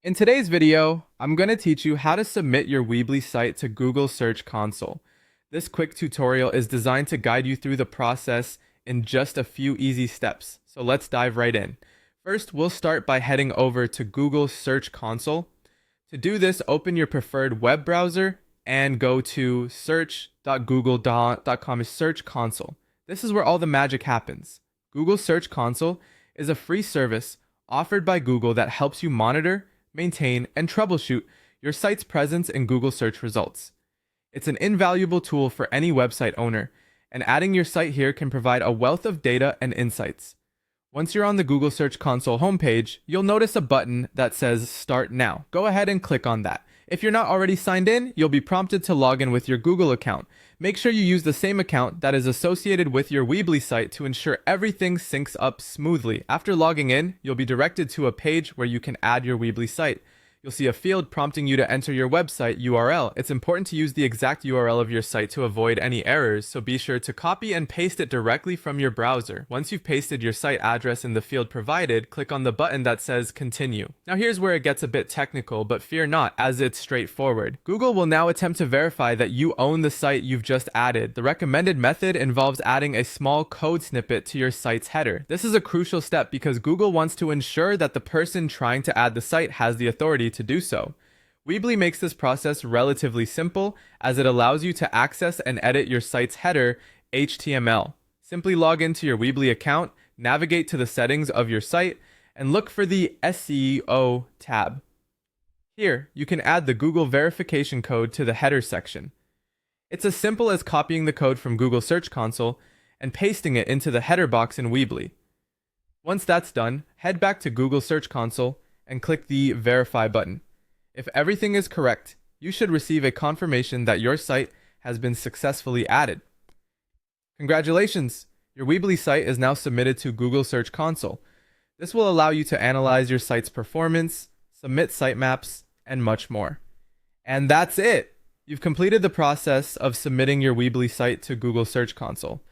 In today's video, I'm going to teach you how to submit your Weebly site to Google Search Console. This quick tutorial is designed to guide you through the process in just a few easy steps. So let's dive right in. First, we'll start by heading over to Google Search Console. To do this, open your preferred web browser and go to search.google.com Search Console. This is where all the magic happens. Google Search Console is a free service offered by Google that helps you monitor, maintain, and troubleshoot your site's presence in Google search results. It's an invaluable tool for any website owner, and adding your site here can provide a wealth of data and insights. Once you're on the Google Search Console homepage, you'll notice a button that says Start Now. Go ahead and click on that. If you're not already signed in, you'll be prompted to log in with your Google account. Make sure you use the same account that is associated with your Weebly site to ensure everything syncs up smoothly. After logging in, you'll be directed to a page where you can add your Weebly site. You'll see a field prompting you to enter your website URL. It's important to use the exact URL of your site to avoid any errors, so be sure to copy and paste it directly from your browser. Once you've pasted your site address in the field provided, click on the button that says Continue. Now here's where it gets a bit technical, but fear not, as it's straightforward. Google will now attempt to verify that you own the site you've just added. The recommended method involves adding a small code snippet to your site's header. This is a crucial step because Google wants to ensure that the person trying to add the site has the authority to do so. Weebly makes this process relatively simple as it allows you to access and edit your site's header HTML. Simply log into your Weebly account, navigate to the settings of your site, and look for the SEO tab. Here, you can add the Google verification code to the header section. It's as simple as copying the code from Google Search Console and pasting it into the header box in Weebly. Once that's done, head back to Google Search Console and click the Verify button. If everything is correct, you should receive a confirmation that your site has been successfully added. Congratulations! Your Weebly site is now submitted to Google Search Console. This will allow you to analyze your site's performance, submit sitemaps, and much more. And that's it! You've completed the process of submitting your Weebly site to Google Search Console.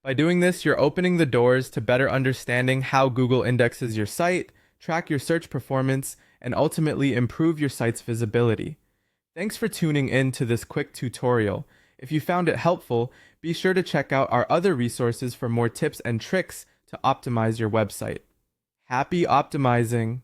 By doing this, you're opening the doors to better understanding how Google indexes your site, track your search performance, and ultimately improve your site's visibility. Thanks for tuning in to this quick tutorial. If you found it helpful, be sure to check out our other resources for more tips and tricks to optimize your website. Happy optimizing!